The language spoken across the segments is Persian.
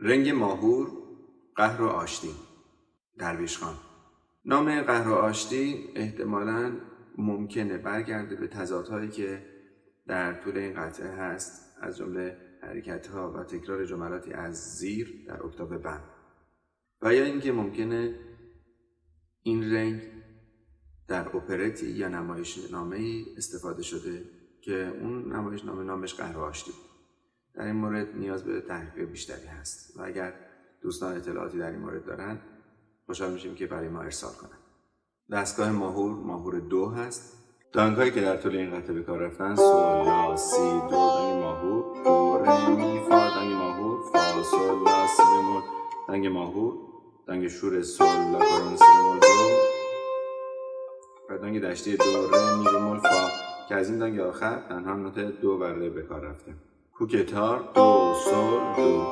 رنگ ماهور، قهر و آشتی. درویش خان. نام قهر و آشتی احتمالاً ممکنه برگرده به تضادهایی که در طول این قطعه هست، از جمله حرکت‌ها و تکرار جملاتی از زیر در اکتاو بم، و یا اینکه ممکنه این رنگ در اپرتی یا نمایشنامه‌ای استفاده شده که اون نمایشنامه نامش قهر و آشتی بود. در این مورد نیاز به تحقیق بیشتری هست و اگر دوستان اطلاعاتی در این مورد دارن خوشحال میشیم که برای ما ارسال کنن. دستگاه ماهور 2 هست. دانگ‌هایی که در طول این قطعه به کار رفتن: سول، لا، سی، دو دانگ ماهور، دو، ره، می، فا دانگ ماهور، فا، سول، لا، سی بمول دانگ ماهور، دانگ شور سول، لا کارون، سی بمول دو و دانگ دشتی دو، ره، می بمول فا که از این دانگ آخر تنها نوت دو و ره به کار رفته. کوکتار، دو، سول، دو.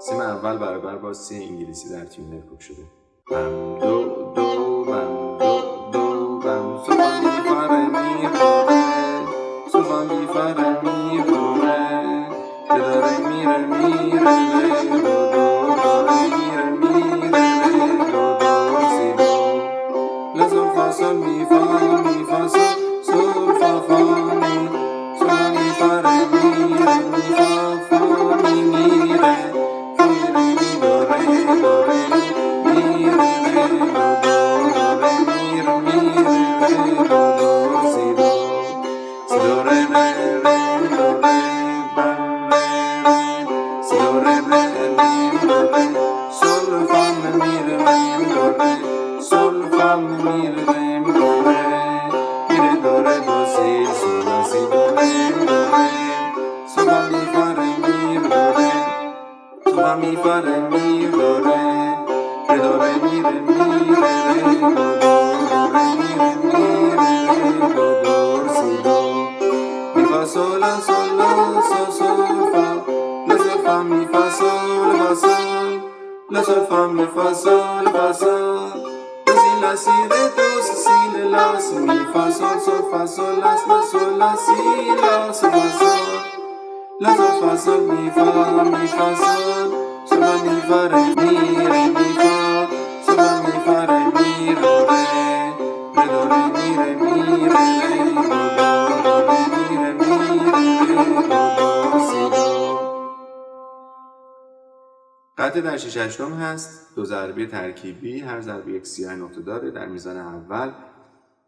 سیم اول برابر با سی انگلیسی در تیونر کوک شده. بم دو دو بم دو دو بم سول فا می فا ره می دو ره سول فا می فا ره می دو ره دو ره می ره می ره ره دو دو دو ره می ره می ره ره دو دو سی دو لا سول فا سول می فا سول سول فا فا می سول می فا ره می ره می فا فا می می ره فا می ره می دو ره می ره ره دو دو دو ره می ره می ره ره دو دو سی دو سی دو ره ره ره دو ره بم ره ره سی دو ره ره ره دو ره سول فا می ره ره دو ره سول فا می ره ره دو ره می ره دو ره دو سی سول لا سی دو ره دو ره سول فا می فا ره می دو ره سول فا می فا ره می دو ره دو ره می ره می ره ره دو دو دو ره می ره می ره ره دو دو سی دو می فا سول لا سول لا سول سول فا لا سول فا می فا سول فا سول لا سول فا می فا سول فا سول دو سی لا سی ره دو سی لا سی می فا سول سول فا سول لا سول لا سی لا سول فا سول لا سول فا سول می فا سول سول فا می فا ره می ره می فا سول فا می فا ره می ره ره دو ره می ره می ره ره دو دو ره می ره می ره ره دو دو سی دو. قطعه در 6/8 هست. دو ضربه ترکیبی، هر ضربه یک سیاه نقطه داره. در میزان اول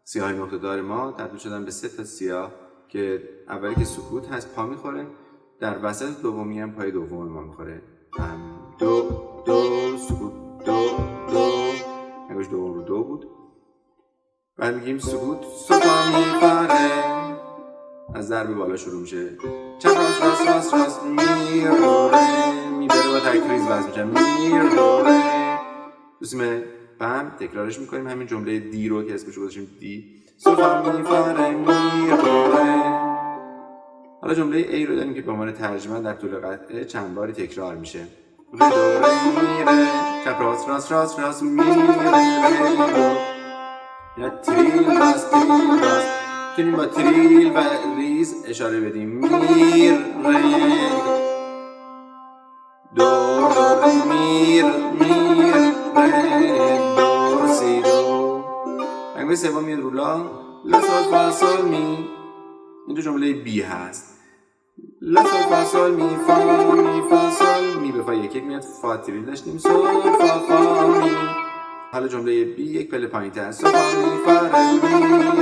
سیاه نقطه دار ما تبدیل شدن به 3 تا سیاه که اولی که سکوت هست پا میخوره، در وسط دومی هم پای دوم ما میخوره. هم دو دو سکوت دو دو نگوش دوم رو دو بود. بعد میگیم سکوت سول فا می فا ره، از ضرب بالا شروع میشه. چپ راست راست راست راست می رو ره می بره با تکریز وزن میشه می رو ره. دوستیم بم تکرارش میکنیم همین جمله دی رو که اسمش گذاشتیم دی. سول فا می فا ره می رو ره. حالا جمله ای رو داریم که به عنوان ترجمه در طول قطعه چند باری تکرار میشه. ره دو ره می ره چپ راست راست راست راست می ره دو یا تریل باز تریل باز میتونیم با تریل و ریز اشاره بدیم. میر ره دو دو ره میر میر ره دو سی دو. رنگ سوم میاد رو لا لا سول فا سول می. اینجا جمله بی هست. لا سول فا سول می فا سول می به فا یک یک میاد. فا تریل داشتیم سول فا فا می. حالا جمله بی یک پله پایین تر. سول فا می فا ره می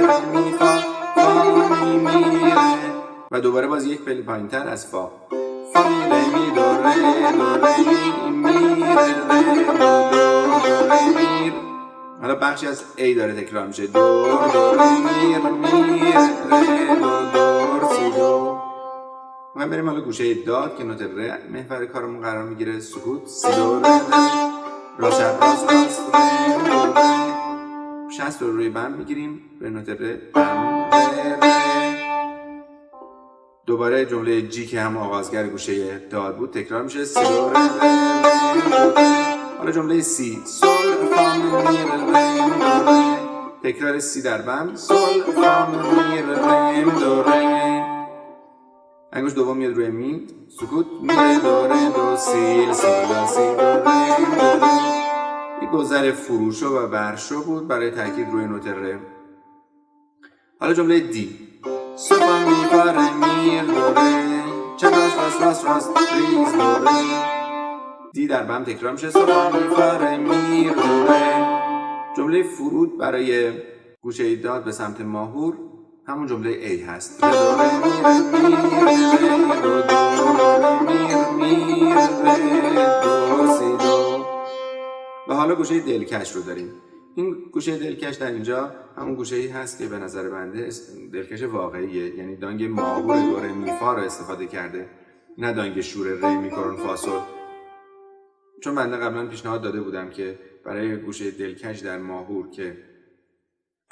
ره می فا فا می می ره و دوباره باز یک پله پایین تر از فا. فا می ره می دو ره دو ره می می ره ره دو دو دو ره می. حالا بخشی از ای داره تکرار میشه. دو دو ره می ره می ره دو دو سی دو. ما بریم حالا گوشه داد که نوت ره محور کارمون قرار میگیره. سکوت سی دو ره ره راست راست راست ره دو ره 60 رو روی بم میگیریم به نوت ره بم ره ره. دوباره جمله جی که هم آغازگر گوشه داد بود تکرار میشه. سی دو ره ره ره. حالا جمله سی سول فا می ره ره دو ره. تکرار سی در بم سول فا می ره ره دو ره. انگشت دوم میاد روی می، سکوت، می ره دو ره دو سی سی لا سی دو ره دو ره. این گذر فروشو و برشو بود برای تاکید روی نوت ره. حالا جمله دی، سو فا می فا ره می دو ره، چپ راست راست راست راست ریز دو ره. دی در بم تکرار میشه، سو فا می فا ره می دو ره. جمله فرود برای گوشه داد به سمت ماهور همون جمله ای هست. ره دو ره می ره می ره دو دو می ره دو سی دو. و حالا گوشه دلکش رو داریم. این گوشه دلکش در اینجا همون گوشه ای هست که به نظر بنده دلکش واقعیه، یعنی دانگ ماهور دو ره می فا رو استفاده کرده، نه دانگ شور ره می کرون فا سل. چون بنده قبلا پیشنهاد داده بودم که برای گوشه دلکش در ماهور که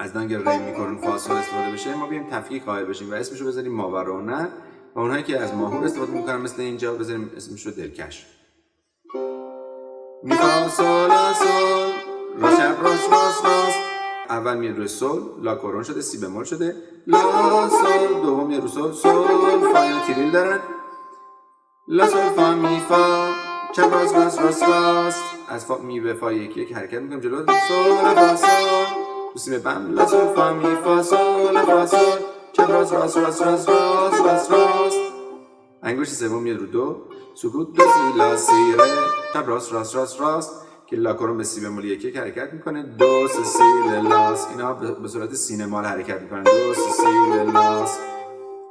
از دانگ ری میکنن فاصل استفاده بشه، ما بیایم تفکیک قائل بشیم و اسمشو بذاریم ماورونه و اونهایی که از ماهور استفاده میکنن مثل اینجا بذاریم اسمشو دلکش. می فا سل لا سل را چپ راست راست راست. اول میاد روی سل، لا کرون شده، سی بمول شده، لا سل. دوم میاد روی سل، سل فا اینو تریل دارن، لا سل فا می فا چپ راست راست راست راست. از فا می به فا یک یک حرکت میکنیم جلو، سل فا سل. سی بم، لا سل فا می فا سل فا سل، چپ راست راست راست راست راست راست راست. انگشت سوم میاد رو دو، سکوت، دو سی لا سی ره، چپ راست راست راست راست که لا کرون به سی بمول یک یک حرکت میکنه، دو سی لاس. اینا به صورت سینمال حرکت میکنن، دو سی لاس.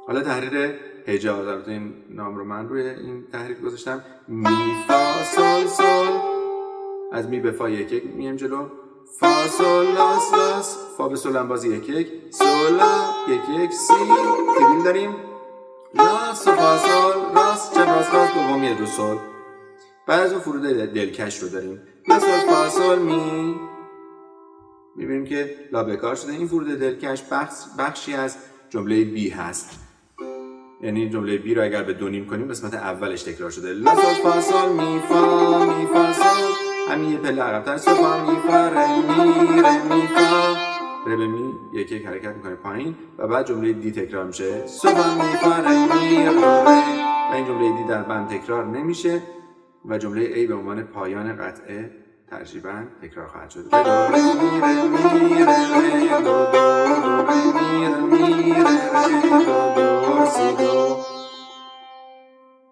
حالا تحریر هجا، البته این نام رو من روی این تحریر گذاشتم. می فا سل سل، از می به فا یک یک میایم جلو، فا سل لاس لاس، فا به سل هم باز یک یک، سل لا یک یک سی تریل داریم، لا سل فا سل راست چپ راست راست. دوم میاد رو سل. بعد از اون فرود دلکش رو داریم، لا سل فا سل می. میبینیم که لا بکار شده. این فرود دلکش بخشی از جمله بی هست، یعنی جمله بی رو اگر به دو نیم کنیم قسمت اولش تکرار شده، لا سل فا سل می فا سل. همین یه پله عقب‌تر، سل فا می فا ره می فا. ره به می یک یک حرکت میکنه پایین و بعد جمله دی تکرار میشه، سل فا می فا ره می ره. و این جمله دی در بم تکرار نمیشه و جمله ای به عنوان پایان قطعه ترجیباً تکرار خواهد شد. دو ره می ره می ره دو دو ره می ره می ره دو دو سی دو.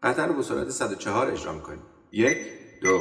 قطعه رو با سرعت 104 اجرا میکنیم. 1 2.